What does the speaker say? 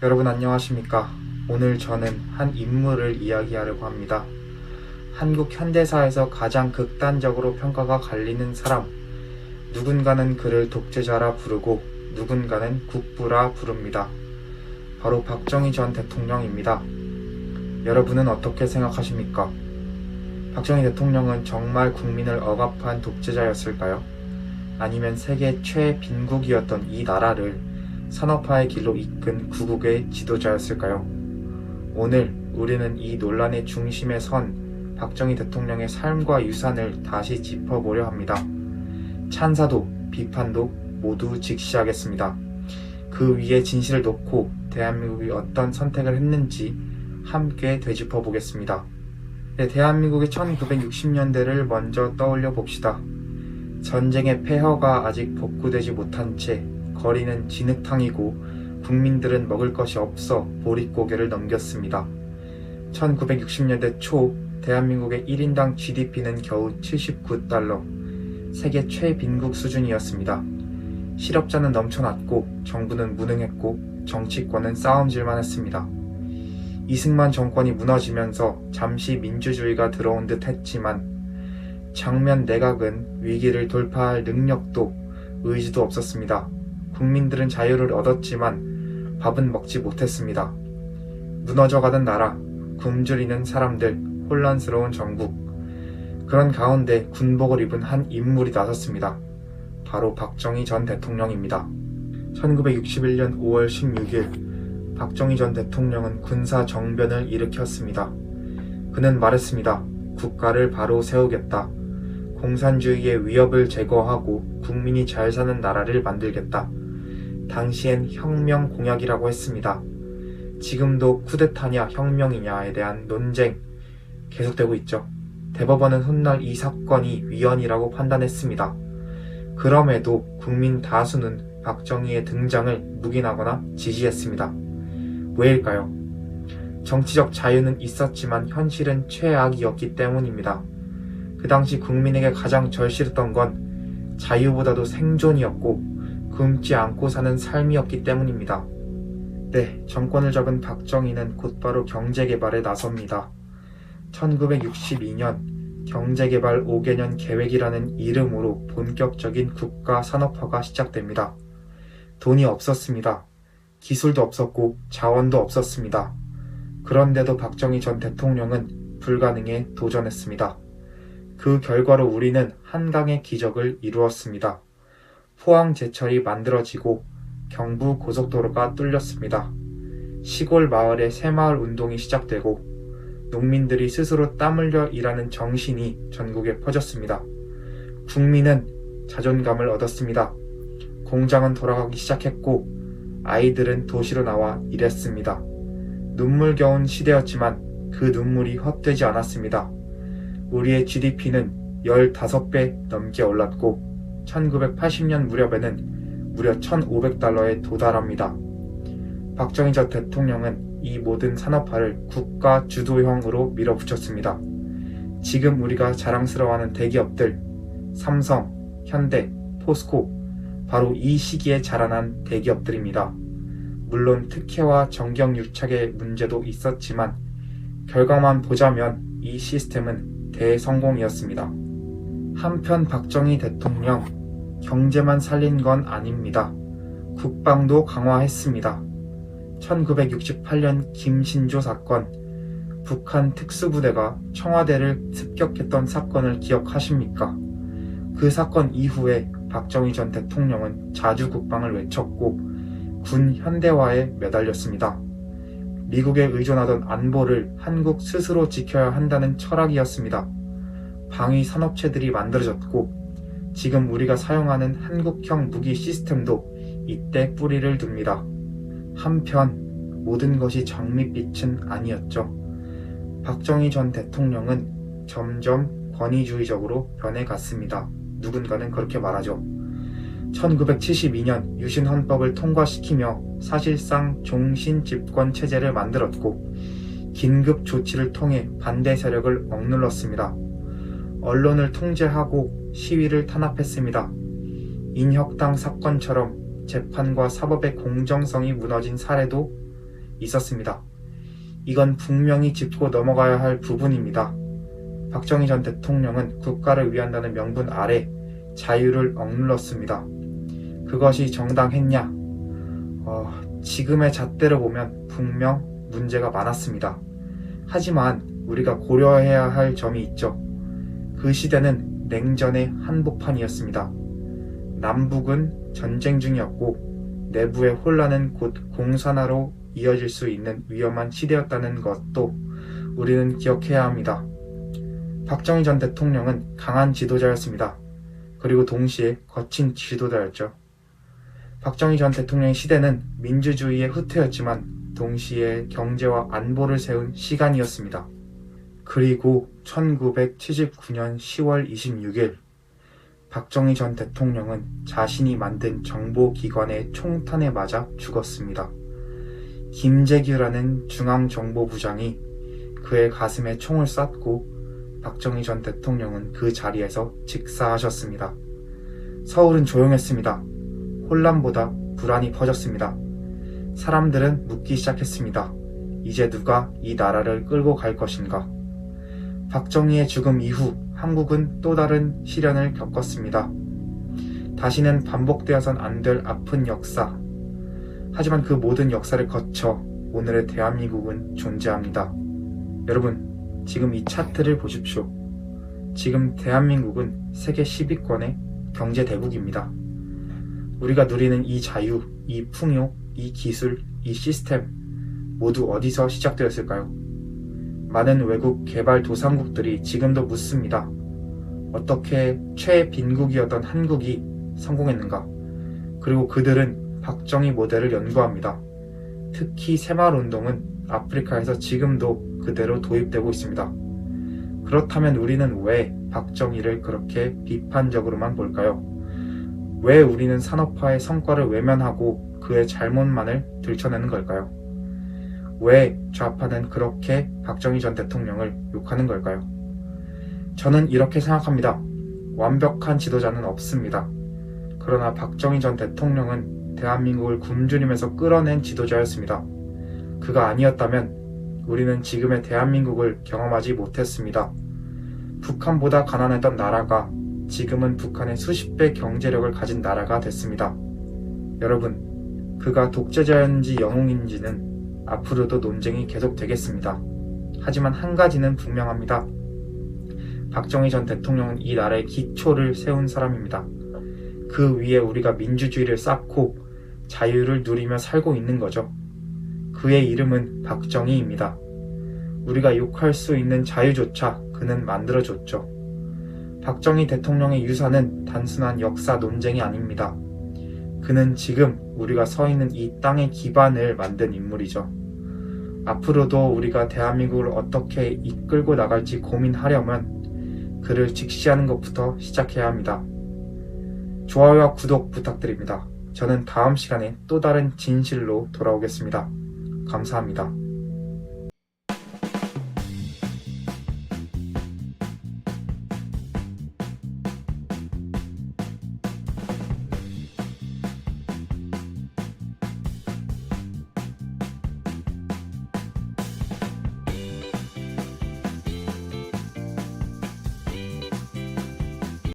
여러분 안녕하십니까? 오늘 저는 한 인물을 이야기하려고 합니다. 한국 현대사에서 가장 극단적으로 평가가 갈리는 사람. 누군가는 그를 독재자라 부르고 누군가는 국부라 부릅니다. 바로 박정희 전 대통령입니다. 여러분은 어떻게 생각하십니까? 박정희 대통령은 정말 국민을 억압한 독재자였을까요? 아니면 세계 최빈국이었던 이 나라를 산업화의 길로 이끈 구국의 지도자였을까요? 오늘 우리는 이 논란의 중심에 선 박정희 대통령의 삶과 유산을 다시 짚어보려 합니다. 찬사도 비판도 모두 직시하겠습니다. 그 위에 진실을 놓고 대한민국이 어떤 선택을 했는지 함께 되짚어 보겠습니다. 대한민국의 1960년대를 먼저 떠올려 봅시다. 전쟁의 폐허가 아직 복구되지 못한 채 거리는 진흙탕이고 국민들은 먹을 것이 없어 보릿고개를 넘겼습니다. 1960년대 초 대한민국의 1인당 GDP는 겨우 79달러, 세계 최빈국 수준이었습니다. 실업자는 넘쳐났고 정부는 무능했고 정치권은 싸움질만 했습니다. 이승만 정권이 무너지면서 잠시 민주주의가 들어온 듯 했지만 장면 내각은 위기를 돌파할 능력도 의지도 없었습니다. 국민들은 자유를 얻었지만 밥은 먹지 못했습니다. 무너져가던 나라, 굶주리는 사람들, 혼란스러운 정부. 그런 가운데 군복을 입은 한 인물이 나섰습니다. 바로 박정희 전 대통령입니다. 1961년 5월 16일 박정희 전 대통령은 군사 정변을 일으켰습니다. 그는 말했습니다. 국가를 바로 세우겠다. 공산주의의 위협을 제거하고 국민이 잘 사는 나라를 만들겠다. 당시엔 혁명 공약이라고 했습니다. 지금도 쿠데타냐 혁명이냐에 대한 논쟁 계속되고 있죠. 대법원은 훗날 이 사건이 위헌이라고 판단했습니다. 그럼에도 국민 다수는 박정희의 등장을 묵인하거나 지지했습니다. 왜일까요? 정치적 자유는 있었지만 현실은 최악이었기 때문입니다. 그 당시 국민에게 가장 절실했던 건 자유보다도 생존이었고 굶지 않고 사는 삶이었기 때문입니다. 정권을 잡은 박정희는 곧바로 경제개발에 나섭니다. 1962년 경제개발 5개년 계획이라는 이름으로 본격적인 국가 산업화가 시작됩니다. 돈이 없었습니다. 기술도 없었고 자원도 없었습니다. 그런데도 박정희 전 대통령은 불가능에 도전했습니다. 그 결과로 우리는 한강의 기적을 이루었습니다. 포항제철이 만들어지고 경부 고속도로가 뚫렸습니다. 시골 마을의 새마을 운동이 시작되고 농민들이 스스로 땀 흘려 일하는 정신이 전국에 퍼졌습니다. 국민은 자존감을 얻었습니다. 공장은 돌아가기 시작했고 아이들은 도시로 나와 일했습니다. 눈물겨운 시대였지만 그 눈물이 헛되지 않았습니다. 우리의 GDP는 15배 넘게 올랐고 1980년 무렵에는 무려 1,500달러에 도달합니다. 박정희 전 대통령은 이 모든 산업화를 국가 주도형으로 밀어붙였습니다. 지금 우리가 자랑스러워하는 대기업들, 삼성, 현대, 포스코, 바로 이 시기에 자라난 대기업들입니다. 물론 특혜와 정경유착의 문제도 있었지만 결과만 보자면 이 시스템은 대성공이었습니다. 한편 박정희 대통령, 경제만 살린 건 아닙니다. 국방도 강화했습니다. 1968년 김신조 사건, 북한 특수부대가 청와대를 습격했던 사건을 기억하십니까? 그 사건 이후에 박정희 전 대통령은 자주국방을 외쳤고 군 현대화에 매달렸습니다. 미국에 의존하던 안보를 한국 스스로 지켜야 한다는 철학이었습니다. 방위 산업체들이 만들어졌고 지금 우리가 사용하는 한국형 무기 시스템도 이때 뿌리를 둡니다. 한편 모든 것이 장밋빛은 아니었죠. 박정희 전 대통령은 점점 권위주의적으로 변해갔습니다. 누군가는 그렇게 말하죠. 1972년 유신헌법을 통과시키며 사실상 종신집권 체제를 만들었고 긴급 조치를 통해 반대 세력을 억눌렀습니다. 언론을 통제하고 시위를 탄압했습니다. 인혁당 사건처럼 재판과 사법의 공정성이 무너진 사례도 있었습니다. 이건 분명히 짚고 넘어가야 할 부분입니다. 박정희 전 대통령은 국가를 위한다는 명분 아래 자유를 억눌렀습니다. 그것이 정당했냐? 지금의 잣대로 보면 분명 문제가 많았습니다. 하지만 우리가 고려해야 할 점이 있죠. 그 시대는 냉전의 한복판이었습니다. 남북은 전쟁 중이었고 내부의 혼란은 곧 공산화로 이어질 수 있는 위험한 시대였다는 것도 우리는 기억해야 합니다. 박정희 전 대통령은 강한 지도자였습니다. 그리고 동시에 거친 지도자였죠. 박정희 전 대통령의 시대는 민주주의의 후퇴였지만 동시에 경제와 안보를 세운 시간이었습니다. 그리고 1979년 10월 26일 박정희 전 대통령은 자신이 만든 정보기관의 총탄에 맞아 죽었습니다. 김재규라는 중앙정보부장이 그의 가슴에 총을 쐈고 박정희 전 대통령은 그 자리에서 직사하셨습니다. 서울은 조용했습니다. 혼란보다 불안이 퍼졌습니다. 사람들은 묻기 시작했습니다. 이제 누가 이 나라를 끌고 갈 것인가? 박정희의 죽음 이후 한국은 또 다른 시련을 겪었습니다. 다시는 반복되어선 안 될 아픈 역사. 하지만 그 모든 역사를 거쳐 오늘의 대한민국은 존재합니다. 여러분, 지금 이 차트를 보십시오. 지금 대한민국은 세계 10위권의 경제 대국입니다. 우리가 누리는 이 자유, 이 풍요, 이 기술, 이 시스템 모두 어디서 시작되었을까요? 많은 외국 개발도상국들이 지금도 묻습니다. 어떻게 최빈국이었던 한국이 성공했는가? 그리고 그들은 박정희 모델을 연구합니다. 특히 새마을운동은 아프리카에서 지금도 그대로 도입되고 있습니다. 그렇다면 우리는 왜 박정희를 그렇게 비판적으로만 볼까요? 왜 우리는 산업화의 성과를 외면하고 그의 잘못만을 들춰내는 걸까요? 왜 좌파는 그렇게 박정희 전 대통령을 욕하는 걸까요? 저는 이렇게 생각합니다. 완벽한 지도자는 없습니다. 그러나 박정희 전 대통령은 대한민국을 굶주림에서 끌어낸 지도자였습니다. 그가 아니었다면 우리는 지금의 대한민국을 경험하지 못했습니다. 북한보다 가난했던 나라가 지금은 북한의 수십 배 경제력을 가진 나라가 됐습니다. 여러분, 그가 독재자인지 영웅인지는 앞으로도 논쟁이 계속되겠습니다. 하지만 한 가지는 분명합니다. 박정희 전 대통령은 이 나라의 기초를 세운 사람입니다. 그 위에 우리가 민주주의를 쌓고 자유를 누리며 살고 있는 거죠. 그의 이름은 박정희입니다. 우리가 욕할 수 있는 자유조차 그는 만들어줬죠. 박정희 대통령의 유산은 단순한 역사 논쟁이 아닙니다. 그는 지금 우리가 서 있는 이 땅의 기반을 만든 인물이죠. 앞으로도 우리가 대한민국을 어떻게 이끌고 나갈지 고민하려면 그를 직시하는 것부터 시작해야 합니다. 좋아요와 구독 부탁드립니다. 저는 다음 시간에 또 다른 진실로 돌아오겠습니다. 감사합니다.